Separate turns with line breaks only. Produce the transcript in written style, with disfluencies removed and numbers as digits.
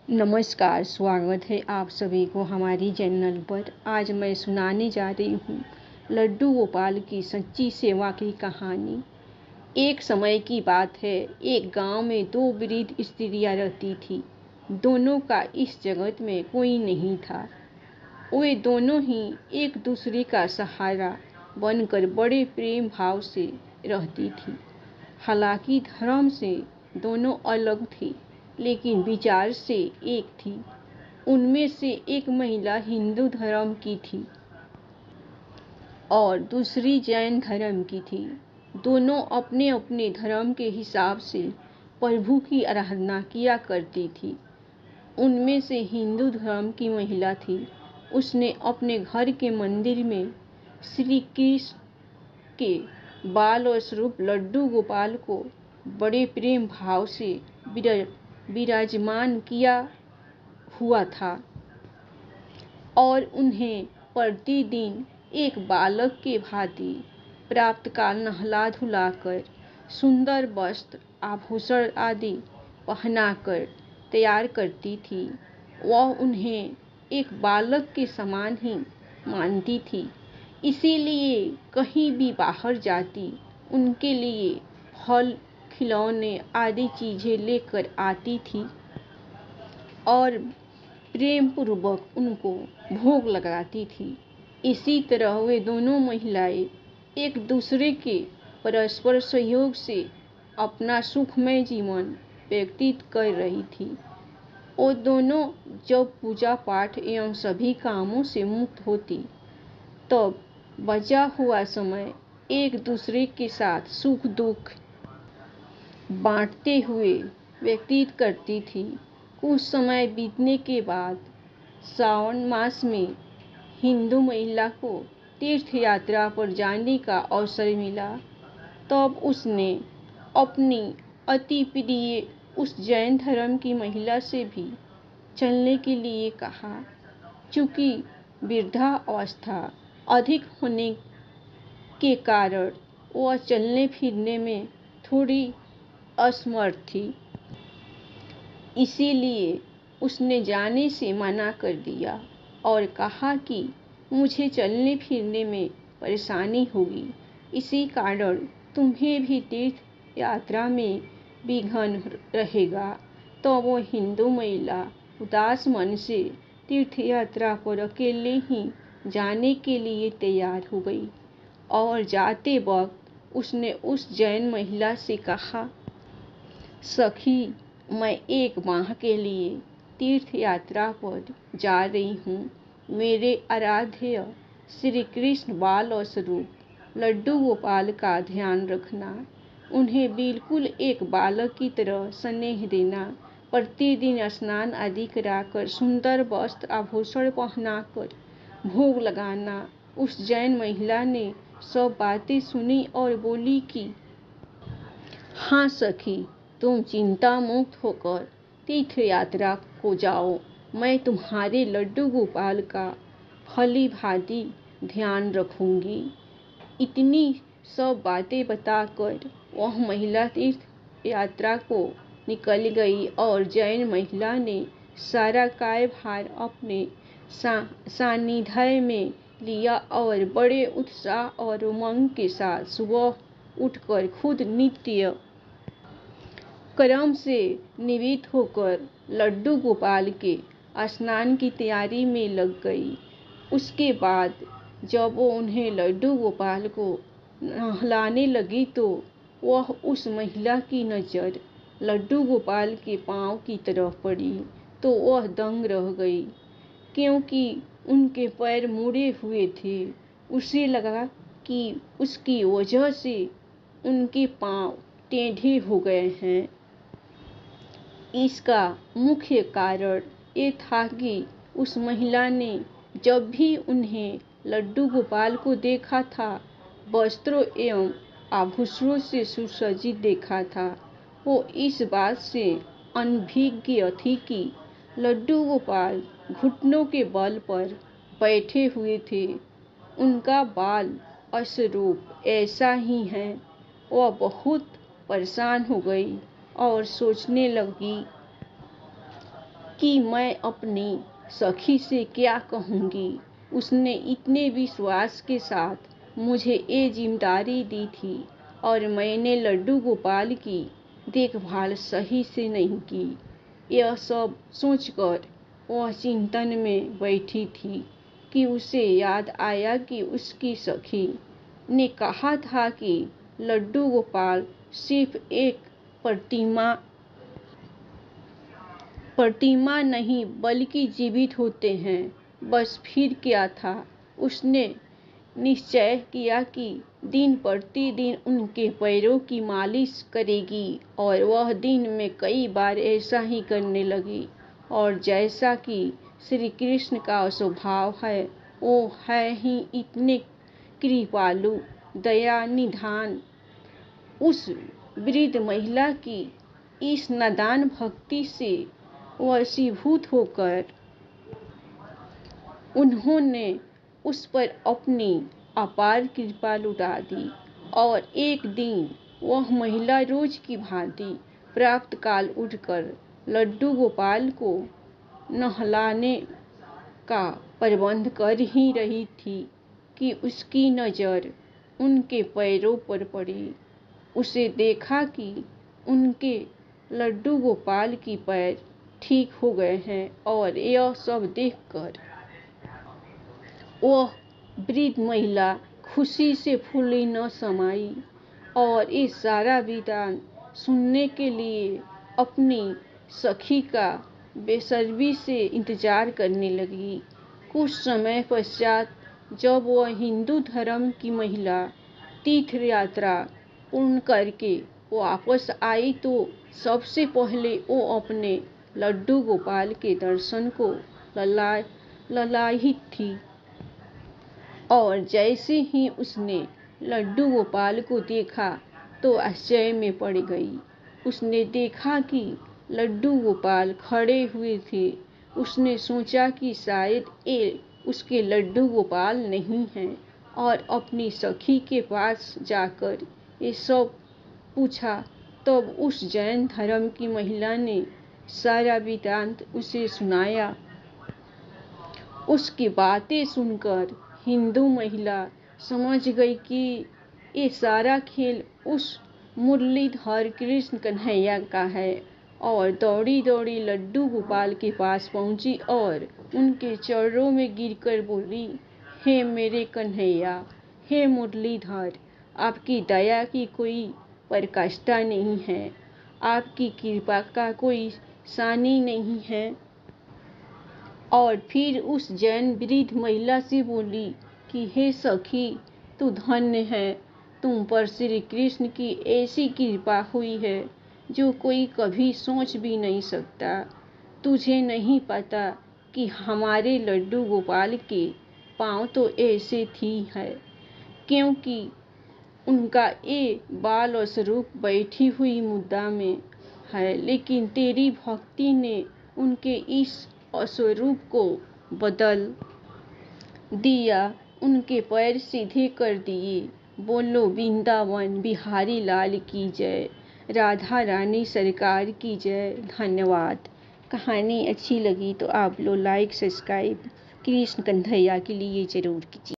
नमस्कार, स्वागत है आप सभी को हमारी चैनल पर। आज मैं सुनाने जा रही हूँ लड्डू गोपाल की सच्ची सेवा की कहानी। एक समय की बात है, एक गांव में दो वृद्ध स्त्रियां रहती थीं। दोनों का इस जगत में कोई नहीं था। वे दोनों ही एक दूसरे का सहारा बनकर बड़े प्रेम भाव से रहती थीं। हालांकि धर्म से दोनों अलग थी, लेकिन विचार से एक थी। उनमें से एक महिला हिंदू धर्म की थी और दूसरी जैन धर्म की थी। दोनों अपने अपने धर्म के हिसाब से प्रभु की आराधना किया करती थी। उनमें से हिंदू धर्म की महिला थी। उसने अपने घर के मंदिर में श्री कृष्ण के बाल स्वरूप लड्डू गोपाल को बड़े प्रेम भाव से विराजमान किया हुआ था और उन्हें प्रतिदिन एक बालक के भांति प्रातःकाल नहला धुलाकर सुंदर वस्त्र आभूषण आदि पहनाकर तैयार करती थी। वह उन्हें एक बालक के समान ही मानती थी, इसीलिए कहीं भी बाहर जाती उनके लिए फल खिलौने आदि चीजें लेकर आती थी और प्रेम पूर्वक उनको भोग लगाती थी। इसी तरह वे दोनों महिलाएं एक दूसरे के परस्पर सहयोग से अपना सुखमय जीवन व्यतीत कर रही थी। वो दोनों जब पूजा पाठ एवं सभी कामों से मुक्त होती, तब बचा हुआ समय एक दूसरे के साथ सुख दुख बांटते हुए व्यतीत करती थी। कुछ समय बीतने के बाद श्रावण मास में हिंदू महिला को तीर्थ यात्रा पर जाने का अवसर मिला। तब उसने अपनी अति प्रिय उस जैन धर्म की महिला से भी चलने के लिए कहा। चूंकि वृद्धावस्था अधिक होने के कारण वह चलने फिरने में थोड़ी असमर्थ थी, इसीलिए उसने जाने से मना कर दिया और कहा कि मुझे चलने फिरने में परेशानी होगी, इसी कारण तुम्हें भी तीर्थ यात्रा में विघ्न रहेगा। तो वो हिंदू महिला उदास मन से तीर्थ यात्रा पर अकेले ही जाने के लिए तैयार हो गई और जाते वक्त उसने उस जैन महिला से कहा, सखी, मैं एक माह के लिए तीर्थ यात्रा पर जा रही हूँ। मेरे आराध्य श्री कृष्ण बाल स्वरूप लड्डू गोपाल का ध्यान रखना। उन्हें बिल्कुल एक बालक की तरह स्नेह देना। प्रतिदिन स्नान आदि कराकर सुंदर वस्त्र आभूषण पहनाकर भोग लगाना। उस जैन महिला ने सब बातें सुनी और बोली कि हाँ सखी, तुम चिंता मुक्त होकर तीर्थ यात्रा को जाओ। मैं तुम्हारे लड्डू गोपाल का भली भांति ध्यान रखूंगी। इतनी सब बातें बताकर वह महिला तीर्थ यात्रा को निकल गई और जैन महिला ने सारा कार्यभार अपने सानिध्य में लिया और बड़े उत्साह और उमंग के साथ सुबह उठकर खुद नित्य कर्म से निवृत्त होकर लड्डू गोपाल के स्नान की तैयारी में लग गई। उसके बाद जब वो उन्हें लड्डू गोपाल को नहलाने लगी तो वह उस महिला की नज़र लड्डू गोपाल के पांव की तरफ पड़ी तो वह दंग रह गई, क्योंकि उनके पैर मुड़े हुए थे। उसे लगा कि उसकी वजह से उनके पांव टेढ़े हो गए हैं। इसका मुख्य कारण ये था कि उस महिला ने जब भी उन्हें लड्डू गोपाल को देखा था, वस्त्रों एवं आभूषणों से सुसज्जित देखा था। वो इस बात से अनभिज्ञ थी कि लड्डू गोपाल घुटनों के बल पर बैठे हुए थे। उनका बाल स्वरूप ऐसा ही है। वह बहुत परेशान हो गई और सोचने लगी, कि मैं अपनी सखी से क्या कहूँगी। उसने इतने विश्वास के साथ मुझे ये जिम्मेदारी दी थी और मैंने लड्डू गोपाल की देखभाल सही से नहीं की। यह सब सोचकर वह चिंतन में बैठी थी कि उसे याद आया कि उसकी सखी ने कहा था कि लड्डू गोपाल सिर्फ एक प्रतिमा नहीं बल्कि जीवित होते हैं। बस फिर क्या था, उसने निश्चय किया कि दिन प्रतिदिन उनके पैरों की मालिश करेगी और वह दिन में कई बार ऐसा ही करने लगी। और जैसा कि श्री कृष्ण का स्वभाव है, वो है ही इतने कृपालु, दया निधान। उस वृद्ध महिला की इस नादान भक्ति से वशीभूत होकर उन्होंने उस पर अपनी अपार कृपा लुटा दी और एक दिन वह महिला रोज की भांति प्रातःकाल उठकर लड्डू गोपाल को नहलाने का प्रबंध कर ही रही थी कि उसकी नज़र उनके पैरों पर पड़ी। उसे देखा कि उनके लड्डू गोपाल की पैर ठीक हो गए हैं और यह सब देखकर वह वृद्ध महिला खुशी से फूली न समाई और इस सारा वृतांत सुनने के लिए अपनी सखी का बेसब्री से इंतजार करने लगी। कुछ समय पश्चात जब वह हिंदू धर्म की महिला तीर्थ यात्रा पूर्ण करके वापस आई तो सबसे पहले वो अपने लड्डू गोपाल के दर्शन को ललायित थी। और जैसे ही उसने लड्डू गोपाल को देखा तो आश्चर्य में पड़ गई। उसने देखा कि लड्डू गोपाल खड़े हुए थे। उसने सोचा कि शायद ये उसके लड्डू गोपाल नहीं हैं और अपनी सखी के पास जाकर ये सब पूछा। तब उस जैन धर्म की महिला ने सारा वृत्तांत उसे सुनाया। उसकी बातें सुनकर हिंदू महिला समझ गई कि ये सारा खेल उस मुरलीधर कृष्ण कन्हैया का है और दौड़ी दौड़ी लड्डू गोपाल के पास पहुंची और उनके चरणों में गिरकर बोली, हे मेरे कन्हैया, हे मुरलीधर, आपकी दया की कोई पराकाष्ठा नहीं है, आपकी कृपा का कोई सानी नहीं है। और फिर उस जैन वृद्ध महिला से बोली कि हे सखी, तू धन्य है, तुम पर श्री कृष्ण की ऐसी कृपा हुई है जो कोई कभी सोच भी नहीं सकता। तुझे नहीं पता कि हमारे लड्डू गोपाल के पाँव तो ऐसे थी है क्योंकि उनका ये बाल स्वरूप बैठी हुई मुद्रा में है, लेकिन तेरी भक्ति ने उनके इस स्वरूप को बदल दिया, उनके पैर सीधे कर दिए। बोलो वृंदावन बिहारी लाल की जय, राधा रानी सरकार की जय। धन्यवाद। कहानी अच्छी लगी तो आप लोग लाइक सब्सक्राइब कृष्ण कन्हैया के लिए ज़रूर कीजिए।